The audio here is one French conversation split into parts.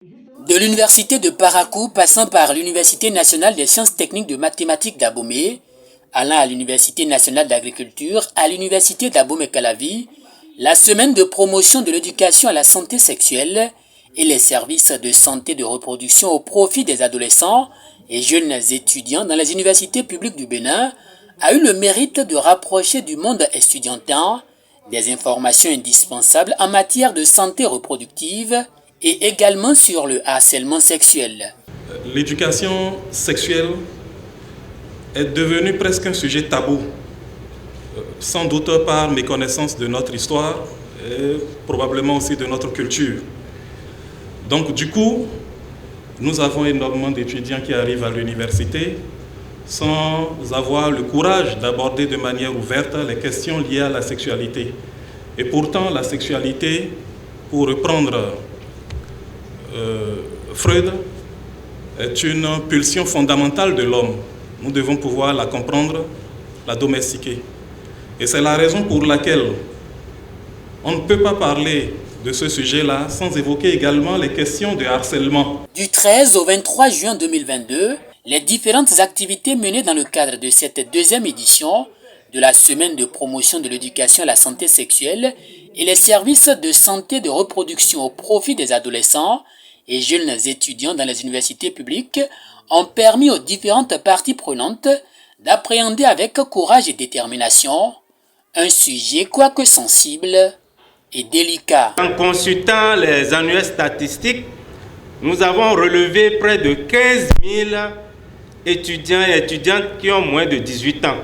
De l'université de Parakou, passant par l'Université nationale des sciences techniques de mathématiques d'Abomey, allant à l'Université nationale d'agriculture, à l'Université d'Abomey-Calavi, la semaine de promotion de l'éducation à la santé sexuelle et les services de santé de reproduction au profit des adolescents et jeunes étudiants dans les universités publiques du Bénin a eu le mérite de rapprocher du monde estudiantin des informations indispensables en matière de santé reproductive et également sur le harcèlement sexuel. L'éducation sexuelle est devenue presque un sujet tabou, sans doute par méconnaissance de notre histoire et probablement aussi de notre culture. Donc du coup, nous avons énormément d'étudiants qui arrivent à l'université sans avoir le courage d'aborder de manière ouverte les questions liées à la sexualité. Et pourtant, la sexualité, pour reprendre Freud, est une pulsion fondamentale de l'homme. Nous devons pouvoir la comprendre, la domestiquer. Et c'est la raison pour laquelle on ne peut pas parler de ce sujet-là sans évoquer également les questions de harcèlement. Du 13 au 23 juin 2022, les différentes activités menées dans le cadre de cette deuxième édition de la semaine de promotion de l'éducation à la santé sexuelle et les services de santé de reproduction au profit des adolescents et jeunes étudiants dans les universités publiques ont permis aux différentes parties prenantes d'appréhender avec courage et détermination un sujet quoique sensible et délicat. En consultant les annuaires statistiques, nous avons relevé près de 15 000 étudiants et étudiantes qui ont moins de 18 ans.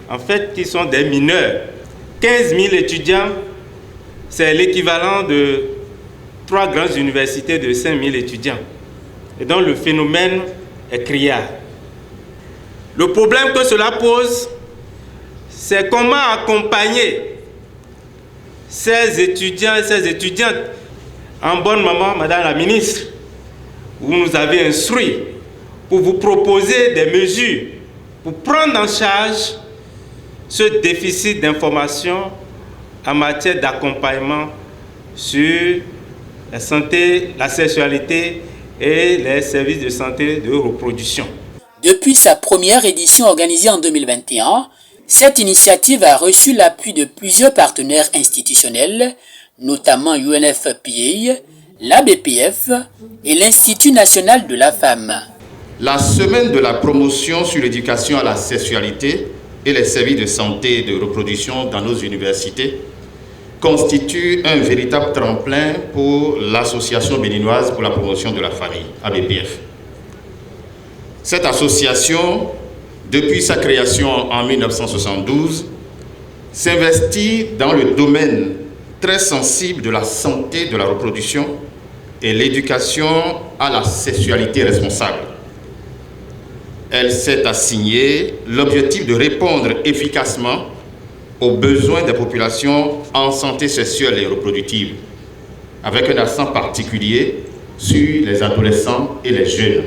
En fait, qui sont des mineurs. 15 000 étudiants, c'est l'équivalent de 3 grandes universités de 5 000 étudiants. Et donc le phénomène est criard. Le problème que cela pose, c'est comment accompagner ces étudiants et ces étudiantes. En bonne maman, Madame la Ministre, vous nous avez instruit pour vous proposer des mesures pour prendre en charge ce déficit d'information en matière d'accompagnement sur la santé, la sexualité et les services de santé de reproduction. Depuis sa première édition organisée en 2021, cette initiative a reçu l'appui de plusieurs partenaires institutionnels, notamment UNFPA, l'ABPF et l'Institut national de la femme. La semaine de la promotion sur l'éducation à la sexualité et les services de santé et de reproduction dans nos universités constitue un véritable tremplin pour l'Association béninoise pour la promotion de la famille, ABPF. Cette association, depuis sa création en 1972, s'investit dans le domaine très sensible de la santé de la reproduction et l'éducation à la sexualité responsable. Elle s'est assigné l'objectif de répondre efficacement aux besoins des populations en santé sexuelle et reproductive, avec un accent particulier sur les adolescents et les jeunes.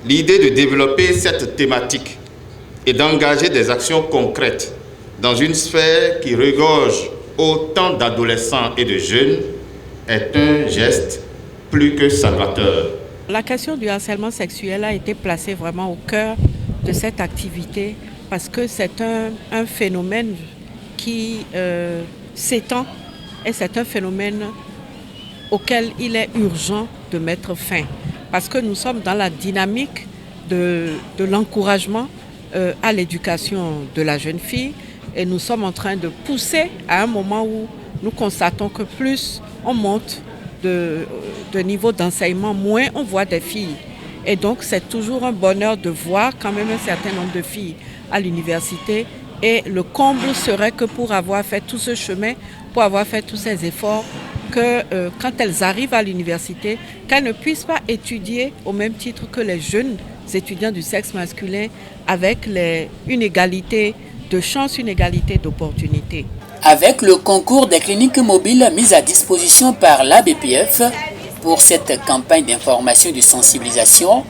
L'idée de développer cette thématique et d'engager des actions concrètes dans une sphère qui regorge autant d'adolescents et de jeunes est un geste plus que salvateur. La question du harcèlement sexuel a été placée vraiment au cœur de cette activité parce que c'est un phénomène qui s'étend et c'est un phénomène auquel il est urgent de mettre fin. Parce que nous sommes dans la dynamique de l'encouragement à l'éducation de la jeune fille et nous sommes en train de pousser à un moment où nous constatons que plus on monte de niveau d'enseignement, moins on voit des filles. Et donc c'est toujours un bonheur de voir quand même un certain nombre de filles à l'université et le comble serait que pour avoir fait tout ce chemin, pour avoir fait tous ces efforts, que quand elles arrivent à l'université, qu'elles ne puissent pas étudier au même titre que les jeunes étudiants du sexe masculin avec une égalité de chance, une égalité d'opportunités. Avec le concours des cliniques mobiles mises à disposition par l'ABPF pour cette campagne d'information et de sensibilisation,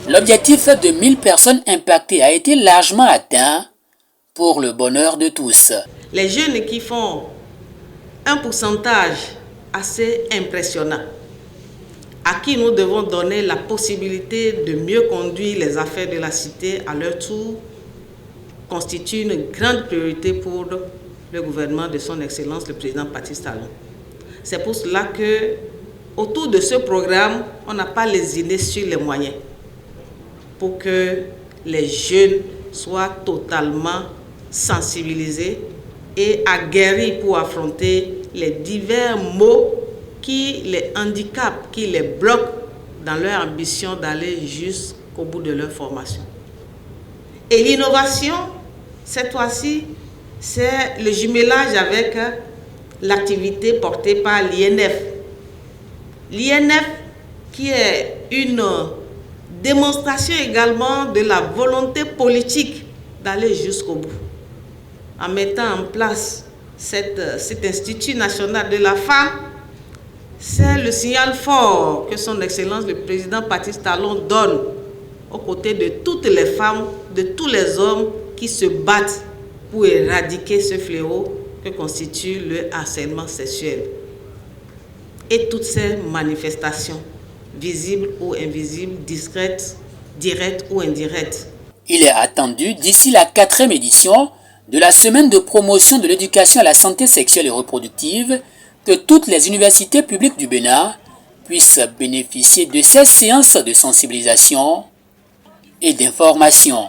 l'objectif de 1000 personnes impactées a été largement atteint pour le bonheur de tous. Les jeunes qui font un pourcentage assez impressionnant à qui nous devons donner la possibilité de mieux conduire les affaires de la cité à leur tour, constitue une grande priorité pour le gouvernement de son Excellence, le président Patrice Talon. C'est pour cela que, autour de ce programme, on n'a pas lésiné sur les moyens pour que les jeunes soient totalement sensibilisés et aguerris pour affronter les divers maux qui les handicapent, qui les bloquent dans leur ambition d'aller jusqu'au bout de leur formation. Et l'innovation, cette fois-ci, c'est le jumelage avec l'activité portée par l'INF. L'INF qui est une démonstration également de la volonté politique d'aller jusqu'au bout. En mettant en place cet Institut national de la femme, c'est le signal fort que son Excellence le président Patrice Talon donne aux côtés de toutes les femmes, de tous les hommes qui se battent pour éradiquer ce fléau que constitue le harcèlement sexuel. Et toutes ces manifestations, visibles ou invisibles, discrètes, directes ou indirectes. Il est attendu d'ici la 4e édition de la semaine de promotion de l'éducation à la santé sexuelle et reproductive que toutes les universités publiques du Bénin puissent bénéficier de ces séances de sensibilisation et d'information.